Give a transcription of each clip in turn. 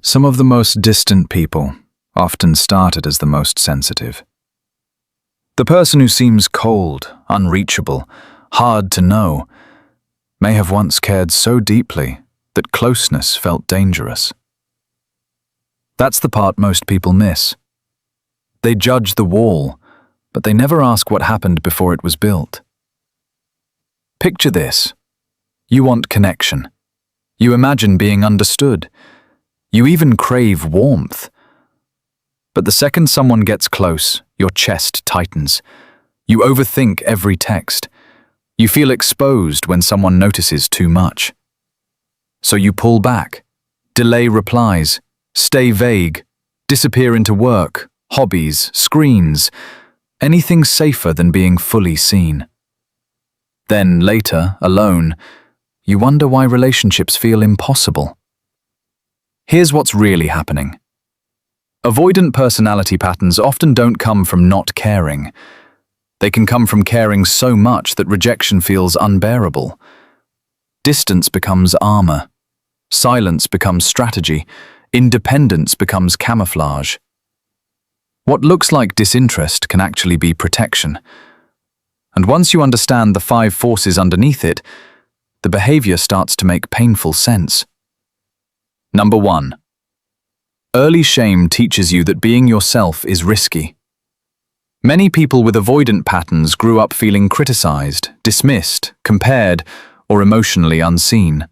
Some of the most distant people often started as the most sensitive. The person who seems cold, unreachable, hard to know, may have once cared so deeply that closeness felt dangerous. That's the part most people miss. They judge the wall, but they never ask what happened before it was built. Picture this. You want connection. You imagine being understood. You even crave warmth. But the second someone gets close, your chest tightens. You overthink every text. You feel exposed when someone notices too much. So you pull back, delay replies, stay vague, disappear into work, hobbies, screens, anything safer than being fully seen. Then later, alone, you wonder why relationships feel impossible. Here's what's really happening. Avoidant personality patterns often don't come from not caring. They can come from caring so much that rejection feels unbearable. Distance becomes armor. Silence becomes strategy. Independence becomes camouflage. What looks like disinterest can actually be protection. And once you understand the 5 forces underneath it, the behavior starts to make painful sense. Number 1. Early shame teaches you that being yourself is risky. Many people with avoidant patterns grew up feeling criticized, dismissed, compared, or emotionally unseen.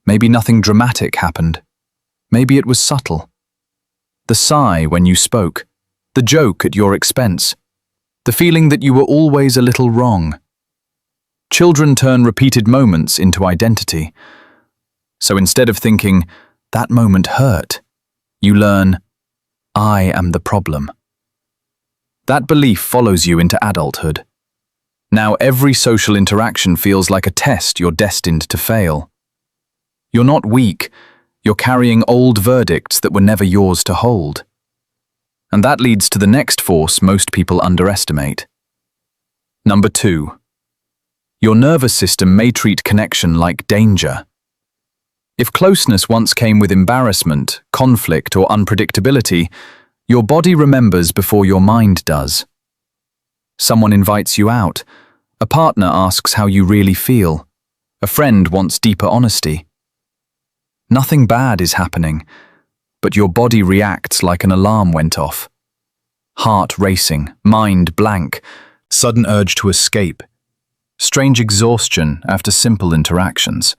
Maybe nothing dramatic happened. Maybe it was subtle. The sigh when you spoke, the joke at your expense, the feeling that you were always a little wrong. Children turn repeated moments into identity. So instead of thinking, that moment hurt, you learn, I am the problem. That belief follows you into adulthood. Now every social interaction feels like a test you're destined to fail. You're not weak, you're carrying old verdicts that were never yours to hold. And that leads to the next force most people underestimate. Number 2. Your nervous system may treat connection like danger. If closeness once came with embarrassment, conflict, or unpredictability, your body remembers before your mind does. Someone invites you out. A partner asks how you really feel. A friend wants deeper honesty. Nothing bad is happening, but your body reacts like an alarm went off. Heart racing, mind blank, sudden urge to escape, strange exhaustion after simple interactions.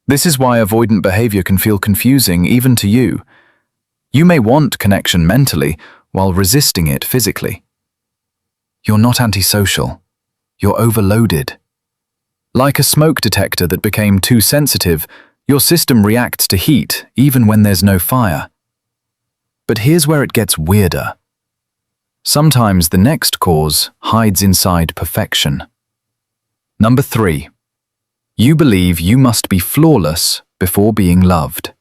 This is why avoidant behavior can feel confusing even to you. You may want connection mentally while resisting it physically. You're not antisocial. You're overloaded. Like a smoke detector that became too sensitive, your system reacts to heat even when there's no fire. But here's where it gets weirder. Sometimes the next cause hides inside perfection. Number 3. You believe you must be flawless before being loved.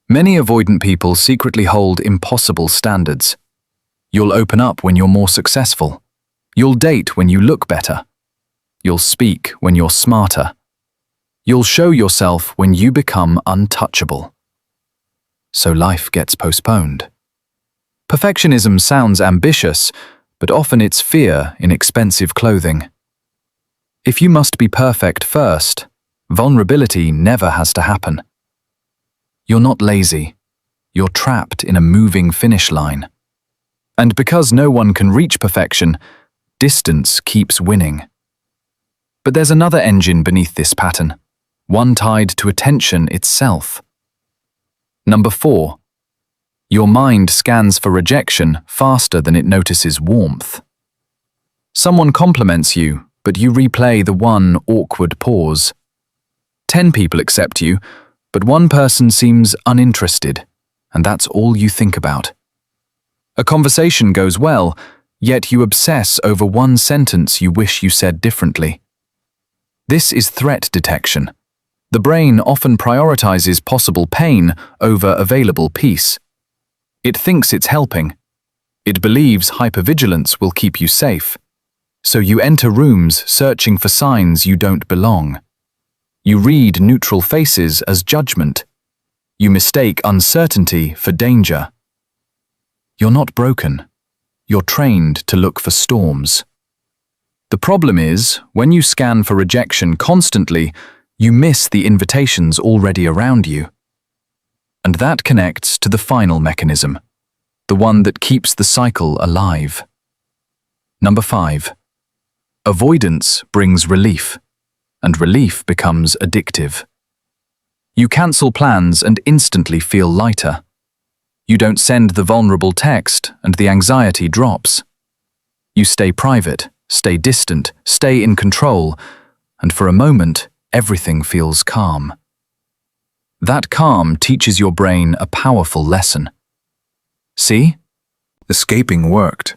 Many avoidant people secretly hold impossible standards. You'll open up when you're more successful. You'll date when you look better. You'll speak when you're smarter. You'll show yourself when you become untouchable. So life gets postponed. Perfectionism sounds ambitious, but often it's fear in expensive clothing. If you must be perfect first, vulnerability never has to happen. You're not lazy. You're trapped in a moving finish line. And because no one can reach perfection, distance keeps winning. But there's another engine beneath this pattern, one tied to attention itself. Number 4. Your mind scans for rejection faster than it notices warmth. Someone compliments you, but you replay the one awkward pause. 10 people accept you, but one person seems uninterested, and that's all you think about. A conversation goes well, yet you obsess over one sentence you wish you said differently. This is threat detection. The brain often prioritizes possible pain over available peace. It thinks it's helping. It believes hypervigilance will keep you safe. So you enter rooms searching for signs you don't belong. You read neutral faces as judgment. You mistake uncertainty for danger. You're not broken. You're trained to look for storms. The problem is, when you scan for rejection constantly, you miss the invitations already around you. And that connects to the final mechanism, the one that keeps the cycle alive. Number 5. Avoidance brings relief, and relief becomes addictive. You cancel plans and instantly feel lighter. You don't send the vulnerable text and the anxiety drops. You stay private, stay distant, stay in control, and for a moment, everything feels calm. That calm teaches your brain a powerful lesson. See? Escaping worked.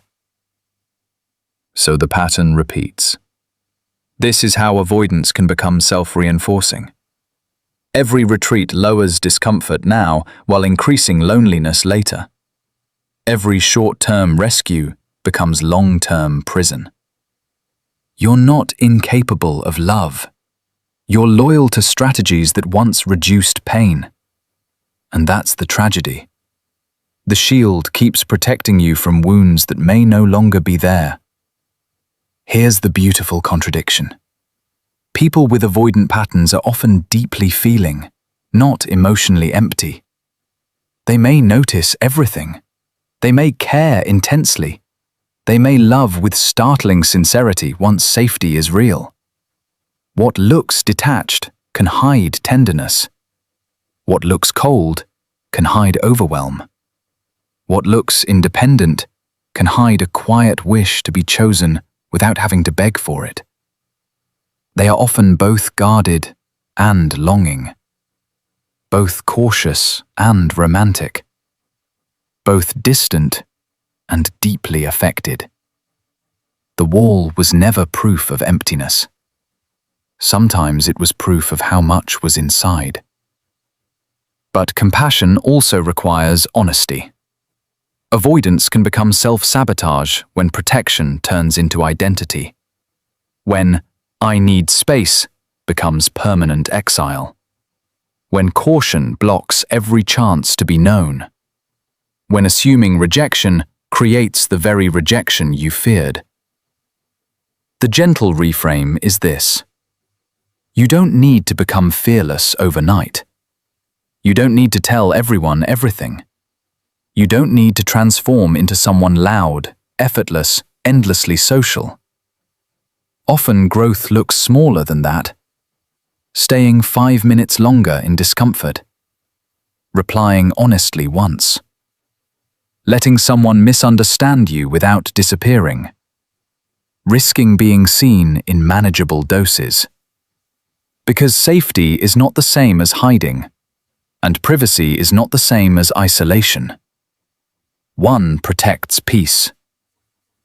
So the pattern repeats. This is how avoidance can become self-reinforcing. Every retreat lowers discomfort now while increasing loneliness later. Every short-term rescue becomes long-term prison. You're not incapable of love. You're loyal to strategies that once reduced pain. And that's the tragedy. The shield keeps protecting you from wounds that may no longer be there. Here's the beautiful contradiction. People with avoidant patterns are often deeply feeling, not emotionally empty. They may notice everything. They may care intensely. They may love with startling sincerity once safety is real. What looks detached can hide tenderness. What looks cold can hide overwhelm. What looks independent can hide a quiet wish to be chosen without having to beg for it. They are often both guarded and longing, both cautious and romantic, both distant and deeply affected. The wall was never proof of emptiness. Sometimes it was proof of how much was inside. But compassion also requires honesty. Avoidance can become self-sabotage when protection turns into identity. When "I need space" becomes permanent exile. When caution blocks every chance to be known. When assuming rejection creates the very rejection you feared. The gentle reframe is this. You don't need to become fearless overnight. You don't need to tell everyone everything. You don't need to transform into someone loud, effortless, endlessly social. Often growth looks smaller than that. Staying 5 minutes longer in discomfort. Replying honestly once. Letting someone misunderstand you without disappearing. Risking being seen in manageable doses. Because safety is not the same as hiding, and privacy is not the same as isolation. One protects peace.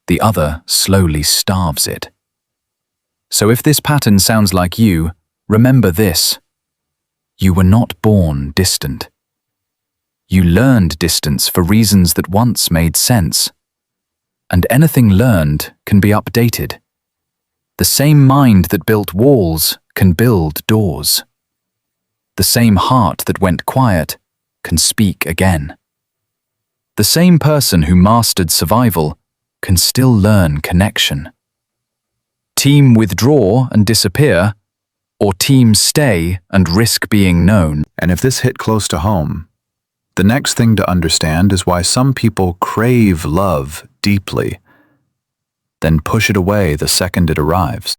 The other slowly starves it. So if this pattern sounds like you, remember this. You were not born distant. You learned distance for reasons that once made sense. And anything learned can be updated. The same mind that built walls can build doors. The same heart that went quiet can speak again. The same person who mastered survival can still learn connection. Team withdraw and disappear, or team stay and risk being known. And if this hit close to home, the next thing to understand is why some people crave love deeply, then push it away the second it arrives.